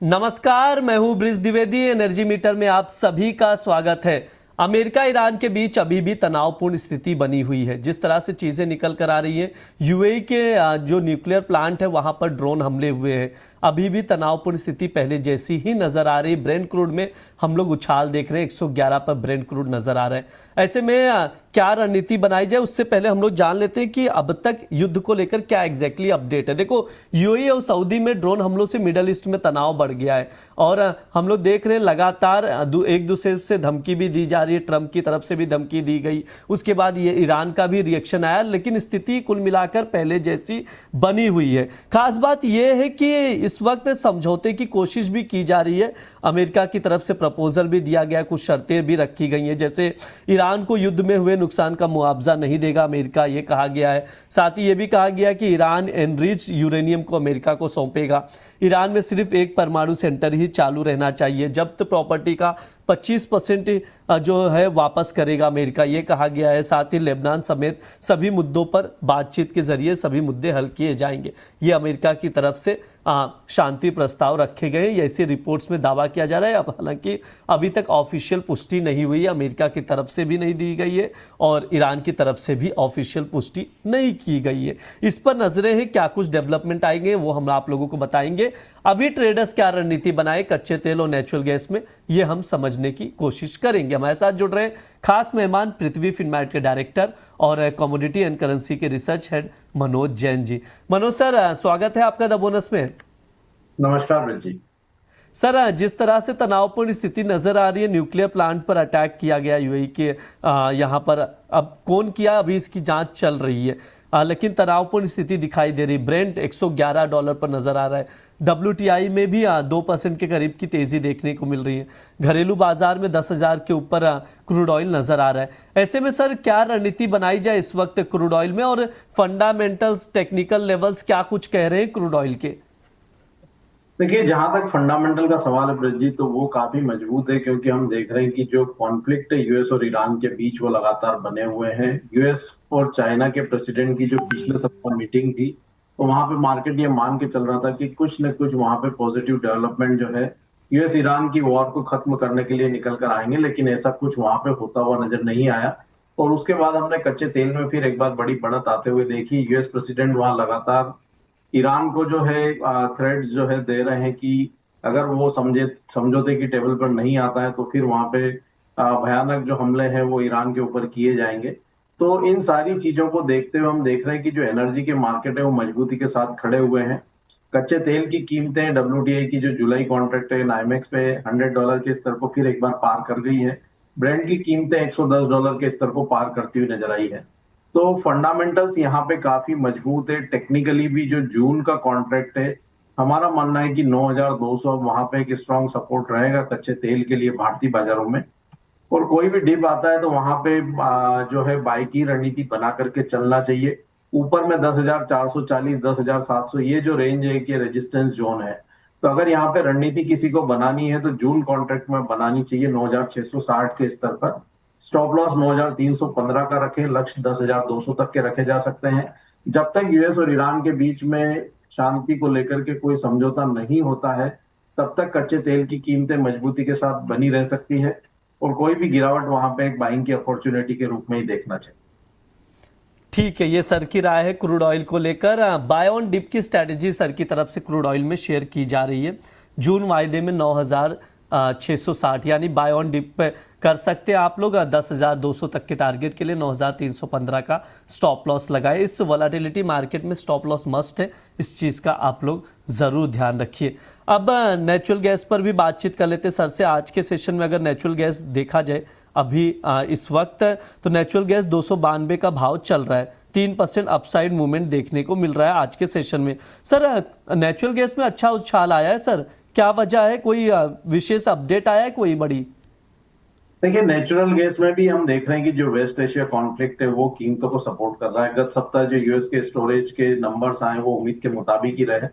नमस्कार, मैं हूं ब्रिज द्विवेदी। एनर्जी मीटर में आप सभी का स्वागत है। अमेरिका ईरान के बीच अभी भी तनावपूर्ण स्थिति बनी हुई है। जिस तरह से चीजें निकल कर आ रही हैं, यूएई के जो न्यूक्लियर प्लांट है वहां पर ड्रोन हमले हुए हैं। अभी भी तनावपूर्ण स्थिति पहले जैसी ही नजर आ रही। ब्रेंट क्रूड में हम लोग उछाल देख रहे हैं, 111 पर ब्रेंट क्रूड नजर आ रहा है। ऐसे में क्या रणनीति बनाई जाए, उससे पहले हम लोग जान लेते हैं कि अब तक युद्ध को लेकर क्या एग्जैक्टली अपडेट है। देखो, यूएई और सऊदी में ड्रोन हमलों से मिडल ईस्ट में तनाव बढ़ गया है और हम लोग देख रहे हैं लगातार एक दूसरे से धमकी भी दी जा रही है। ट्रंप की तरफ से भी धमकी दी गई, उसके बाद ये ईरान का भी रिएक्शन आया, लेकिन स्थिति कुल मिलाकर पहले जैसी बनी हुई है। खास बात यह है कि इस वक्त समझौते की कोशिश भी की जा रही है। अमेरिका की तरफ से प्रपोजल भी दिया गया, कुछ शर्तें भी रखी गई हैं, जैसे ईरान को युद्ध में हुए नुकसान का मुआवजा नहीं देगा अमेरिका, ये कहा गया है। साथ ही ये भी कहा गया कि ईरान एनरिच यूरेनियम को अमेरिका को सौंपेगा। ईरान में सिर्फ एक परमाणु सेंटर ही चालू रहना चाहिए। जब्त प्रॉपर्टी का 25% जो है वापस करेगा अमेरिका, ये कहा गया है। साथ ही लेबनान समेत सभी मुद्दों पर बातचीत के जरिए सभी मुद्दे हल किए जाएंगे, ये अमेरिका की तरफ से शांति प्रस्ताव रखे गए। ऐसी रिपोर्ट्स में दावा किया जा रहा है। अब हालांकि अभी तक ऑफिशियल पुष्टि नहीं हुई है, अमेरिका की तरफ से भी नहीं दी गई है और ईरान की तरफ से भी ऑफिशियल पुष्टि नहीं की गई है। इस पर नजरें हैं, क्या कुछ डेवलपमेंट आएंगे वो हम आप लोगों को बताएंगे। अभी ट्रेडर्स क्या रणनीति बनाए कच्चे तेल और नेचुरल गैस में, ये हम समझने की कोशिश करेंगे। हमारे साथ जुड़ रहे खास मेहमान पृथ्वी फिनमैट के डायरेक्टर और कमोडिटी एंड करेंसी के research head Manoj Jain ji. Manoj sir, स्वागत है आपका द बोनस में। नमस्कार ब्रिज जी। सर, जिस तरह से तनावपूर्ण स्थिति नजर आ रही है, न्यूक्लियर प्लांट पर अटैक किया गया यूएई के यहाँ पर, अब कौन किया अभी इसकी जांच चल रही है, लेकिन तनावपूर्ण स्थिति दिखाई दे रही। ब्रेंट $111 पर नजर आ रहा है। WTI में भी 2% के करीब की तेजी देखने को मिल रही है। घरेलू बाजार में 10,000 के ऊपर क्रूड ऑयल नजर आ रहा है। ऐसे में सर, क्या रणनीति बनाई जाए इस वक्त क्रूड ऑयल में, और फंडामेंटल्स टेक्निकल लेवल्स क्या कुछ कह रहे हैं क्रूड ऑयल के? देखिए, जहां तक फंडामेंटल का सवाल है ब्रिज जी, तो वो काफी मजबूत है, क्योंकि हम देख रहे हैं कि जो कॉन्फ्लिक्ट है यूएस और ईरान के बीच वो लगातार बने हुए हैं। यूएस और चाइना के प्रेसिडेंट की जो पिछले सप्ताह मीटिंग थी, तो वहां पे मार्केट ये मान के चल रहा था कि कुछ न कुछ वहां पे पॉजिटिव डेवलपमेंट जो है यूएस ईरान की वॉर को खत्म करने के लिए निकल कर आएंगे, लेकिन ऐसा कुछ वहां पे होता हुआ नजर नहीं आया। और उसके बाद हमने कच्चे तेल में फिर एक बार बड़ी बढ़त आते हुए देखी। यूएस प्रेसिडेंट वहां लगातार ईरान को जो है थ्रेट्स जो है दे रहे हैं कि अगर वो समझौते की टेबल पर नहीं आता है तो फिर वहां पे भयानक जो हमले हैं वो ईरान के ऊपर किए जाएंगे। तो इन सारी चीजों को देखते हुए हम देख रहे हैं कि जो एनर्जी के मार्केट है वो मजबूती के साथ खड़े हुए हैं। कच्चे तेल की कीमतें WTI की जो जुलाई कॉन्ट्रैक्ट है नाइमेक्स पे $100 के स्तर को फिर एक बार पार कर गई है। ब्रेंट की कीमतें $110 के स्तर को पार करती हुई नजर आई है। तो फंडामेंटल्स यहाँ पे काफी मजबूत है। टेक्निकली भी जो जून का कॉन्ट्रैक्ट है, हमारा मानना है कि 9,200 वहां पे एक स्ट्रॉन्ग सपोर्ट रहेगा कच्चे तेल के लिए भारतीय बाजारों में। और कोई भी डिप आता है तो वहां पे जो है बाई की रणनीति बना करके चलना चाहिए। ऊपर में 10,440, 10,700 ये जो रेंज है कि रेजिस्टेंस जोन है। तो अगर यहाँ पे रणनीति किसी को बनानी है तो जून कॉन्ट्रैक्ट में बनानी चाहिए 9,660 के स्तर पर। स्टॉप लॉस 9,315 का रखे, लक्ष्य 10,200 तक के रखे जा सकते हैं। जब तक यूएस और ईरान के बीच में शांति को लेकर के कोई समझौता नहीं होता है, तब तक कच्चे तेल की कीमतें मजबूती के साथ बनी रह सकती है और कोई भी गिरावट वहां पे एक बाइंग की अपॉर्चुनिटी के रूप में ही देखना चाहिए। ठीक है, ये सर की राय है क्रूड ऑयल को लेकर। बाय ऑन डिप की स्ट्रैटेजी सर की तरफ से क्रूड ऑयल में शेयर की जा रही है। जून वायदे में 9,660 यानी बाय ऑन डिप पे कर सकते हैं आप लोग। 10,200 तक के टारगेट के लिए 9,315 का स्टॉप लॉस लगाए। इस वोलेटिलिटी मार्केट में स्टॉप लॉस मस्ट है, इस चीज़ का आप लोग ज़रूर ध्यान रखिए। अब नेचुरल गैस पर भी बातचीत कर लेते हैं सर से। आज के सेशन में अगर नेचुरल गैस देखा जाए अभी इस वक्त, तो नेचुरल गैस 292 का भाव चल रहा है। 3% अपसाइड मूवमेंट देखने को मिल रहा है आज के सेशन में। सर, नेचुरल गैस में अच्छा उछाल आया है सर, क्या वजह है? कोई विशेष अपडेट आया है कोई बड़ी? देखिए, नेचुरल गैस में भी हम देख रहे हैं कि जो वेस्ट एशिया कॉन्फ्लिक्ट है वो कीमतों को सपोर्ट कर रहा है। गत सप्ताह जो यूएस के स्टोरेज के नंबर्स आए वो उम्मीद के मुताबिक ही रहे।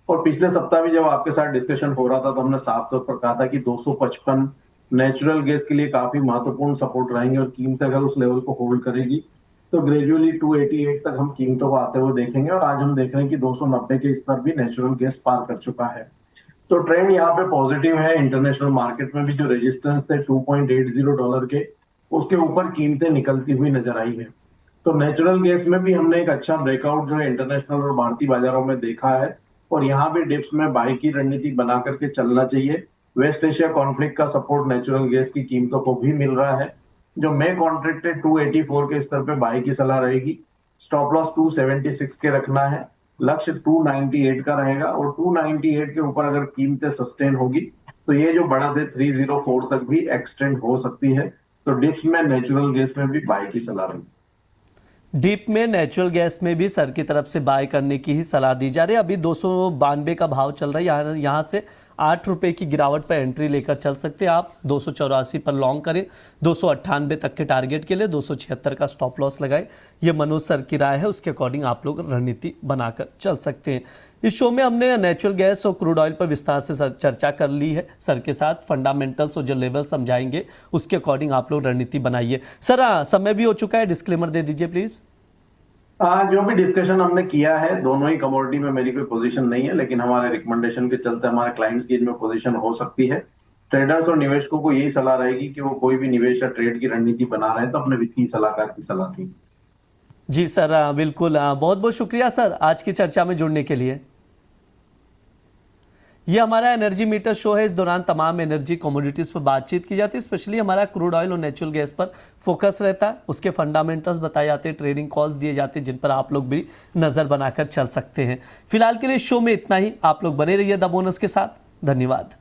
और पिछले सप्ताह भी जब आपके साथ डिस्कशन हो रहा था तो हमने साफ तौर पर कहा था कि 255 नेचुरल गैस के लिए काफी महत्वपूर्ण सपोर्ट रहेंगे और कीमत अगर उस लेवल को होल्ड करेगी तो ग्रेजुअली 288 तक हम कीमतों को आते हुए देखेंगे। और आज हम देख रहे हैं कि 290 के स्तर भी नेचुरल गैस पार कर चुका है। तो ट्रेंड यहाँ पे पॉजिटिव है। इंटरनेशनल मार्केट में भी जो रेजिस्टेंस थे $2.80 के, उसके ऊपर कीमतें निकलती हुई नजर आई है। तो नेचुरल गैस में भी हमने एक अच्छा ब्रेकआउट जो है इंटरनेशनल और भारतीय बाजारों में देखा है, और यहाँ भी डिप्स में बाई की रणनीति बना करके चलना चाहिए। वेस्ट एशिया कॉन्फ्लिक्ट का सपोर्ट नेचुरल गैस की कीमतों को भी मिल रहा है। जो मे कॉन्ट्रैक्ट है 284 के स्तर पे बाई की सलाह रहेगी। स्टॉप लॉस 276 के रखना है। लक्ष्य 298 का रहेगा, और 298 के ऊपर अगर कीमतें सस्टेन होगी तो ये जो बढ़त है 304 तक भी एक्सटेंड हो सकती है। तो डिप्स में नेचुरल गैस में भी बाई की सलाह रहेगी। डीप में नेचुरल गैस में भी सर की तरफ से बाय करने की ही सलाह दी जा रही है। अभी 292 का भाव चल रहा है, यहाँ से 8 रुपए की गिरावट पर एंट्री लेकर चल सकते हैं आप। 284 पर लॉन्ग करें, 298 तक के टारगेट के लिए 276 का स्टॉप लॉस लगाएं। ये मनोज सर की राय है, उसके अकॉर्डिंग आप लोग रणनीति बनाकर चल सकते हैं। इस शो में हमने नेचुरल गैस और क्रूड ऑयल पर विस्तार से चर्चा कर ली है सर के साथ। फंडामेंटल्स और जो लेवल समझाएंगे उसके अकॉर्डिंग आप लोग रणनीति बनाइए। सर समय भी हो चुका है, डिस्क्लेमर दे दीजिए प्लीज। जो भी डिस्कशन हमने किया है, दोनों ही कमोडिटी में मेरी कोई पोजीशन नहीं है, लेकिन हमारे रिकमेंडेशन के चलते हमारे क्लाइंट्स की इनमें पोजीशन हो सकती है। ट्रेडर्स और निवेशकों को यही सलाह रहेगी कि वो कोई भी निवेश या ट्रेड की रणनीति बना रहे हैं तो अपने वित्तीय सलाहकार की सलाह से। जी सर, बिल्कुल। बहुत बहुत शुक्रिया सर आज की चर्चा में जुड़ने के लिए। ये हमारा एनर्जी मीटर शो है। इस दौरान तमाम एनर्जी कमोडिटीज पर बातचीत की जाती है। स्पेशली हमारा क्रूड ऑयल और नेचुरल गैस पर फोकस रहता है। उसके फंडामेंटल्स बताए जाते हैं, ट्रेडिंग कॉल्स दिए जाते हैं, जिन पर आप लोग भी नजर बनाकर चल सकते हैं। फिलहाल के लिए शो में इतना ही। आप लोग बने रहिए द बोनस के साथ। धन्यवाद।